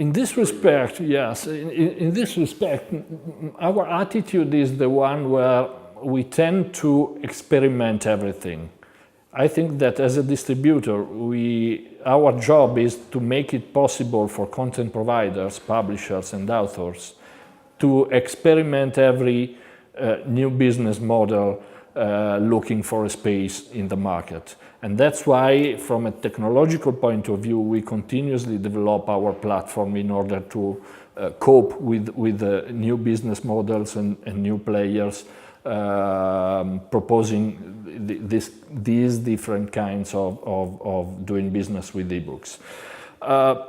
In this respect, yes. In this respect, our attitude is the one where we tend to experiment everything. I think that as a distributor, our job is to make it possible for content providers, publishers and authors to experiment every new business model looking for a space in the market. And that's why, from a technological point of view, we continuously develop our platform in order to cope with the new business models and new players proposing these different kinds of doing business with ebooks.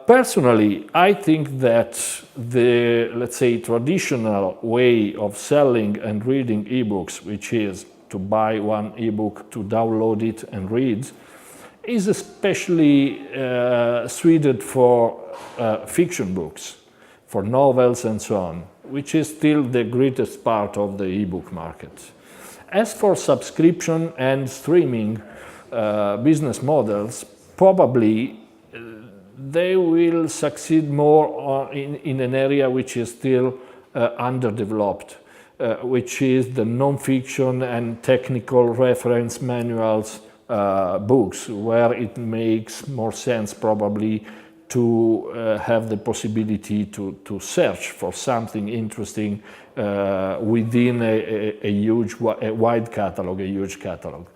Personally, I think that the, let's say, traditional way of selling and reading ebooks, which is to buy one ebook, to download it and read, is especially suited for fiction books, for novels and so on, which is still the greatest part of the ebook market. As for subscription and streaming business models, probably they will succeed more in an area which is still underdeveloped, which is the non-fiction and technical reference manuals books, where it makes more sense probably to have the possibility to search for something interesting within a wide catalog, a huge catalog.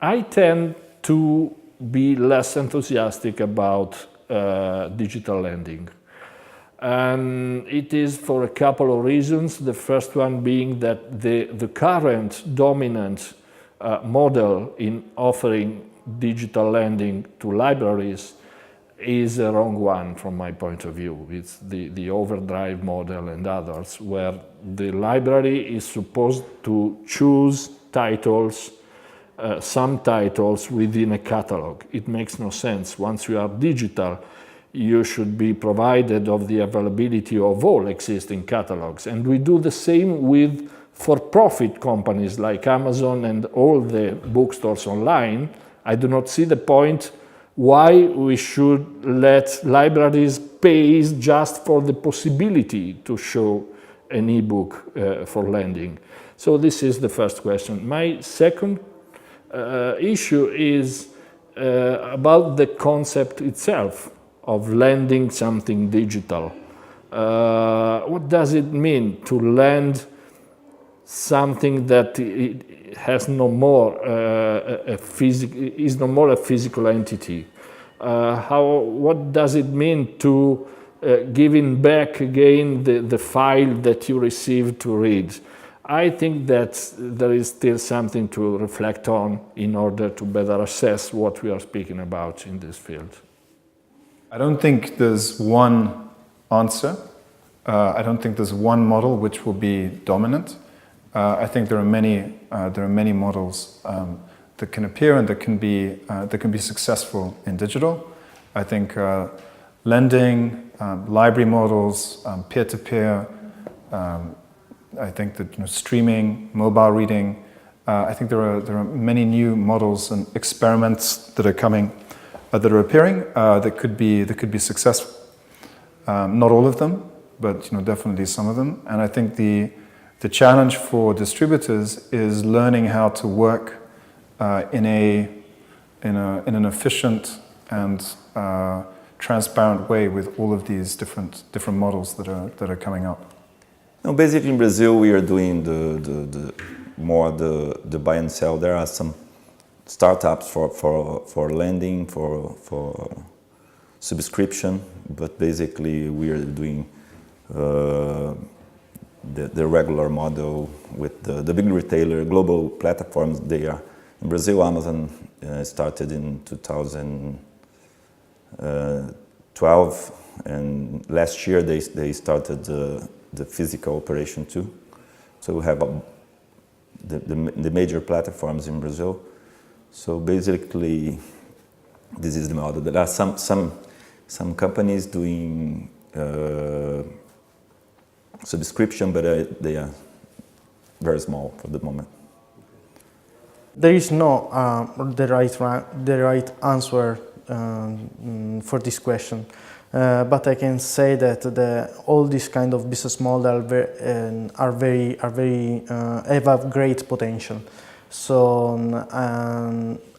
I tend to be less enthusiastic about digital lending. And it is for a couple of reasons. The first one being that the current dominant model in offering digital lending to libraries is a wrong one from my point of view. It's the overdrive model and others, where the library is supposed to choose titles, some titles within a catalog. It makes no sense. Once you are digital, you should be provided of the availability of all existing catalogs. And we do the same with for-profit companies like Amazon and all the bookstores online. I do not see the point why we should let libraries pay just for the possibility to show an ebook for lending. So this is the first question. My second issue is about the concept itself of lending something digital. What does it mean to lend something that it has no more is no more a physical entity? What does it mean to giving back again the file that you received to read? I think that there is still something to reflect on in order to better assess what we are speaking about in this field. I don't think there's one answer. I don't think there's one model which will be dominant. I think there are many models that can appear and that can be successful in digital. I think lending, library models, peer-to-peer. I think that streaming, mobile reading. I think there are many new models and experiments that are coming, that are appearing, that could be successful. Not all of them, but definitely some of them. And I think the challenge for distributors is learning how to work in an efficient and transparent way with all of these different models that are coming up. No, basically in Brazil we are doing the buy and sell. There are some startups for lending, for subscription, but basically we are doing the regular model with the big retailer, global platforms. They are in Brazil. Amazon started in 2012, and last year they started the physical operation too. So we have the major platforms in Brazil. So basically, this is the model. There are some companies doing subscription, but they are very small for the moment. There is no the right answer for this question. But I can say that all these kind of business models have a great potential. So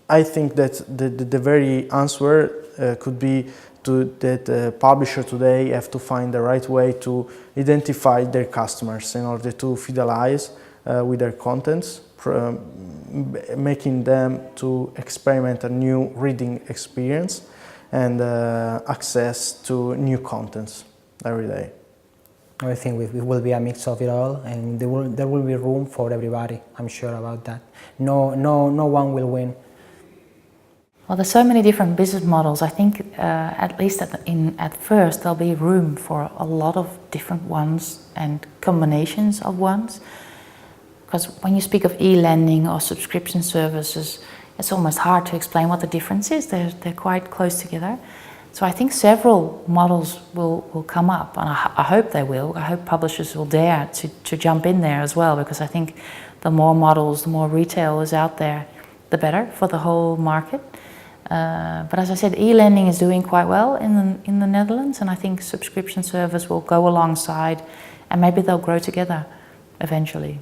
I think that the very answer could be that publisher today have to find the right way to identify their customers in order to fidelize with their contents, making them to experiment a new reading experience and access to new contents every day. I think it will be a mix of it all, and there will be room for everybody. I'm sure about that. No one will win. Well, there's so many different business models. I think at least at first there'll be room for a lot of different ones and combinations of ones. Because when you speak of e-lending or subscription services, it's almost hard to explain what the difference is. They're quite close together. So I think several models will come up, and I hope they will. I hope publishers will dare to jump in there as well, because I think the more models, the more retail is out there, the better for the whole market. But as I said, e-lending is doing quite well in the Netherlands, and I think subscription service will go alongside, and maybe they'll grow together eventually.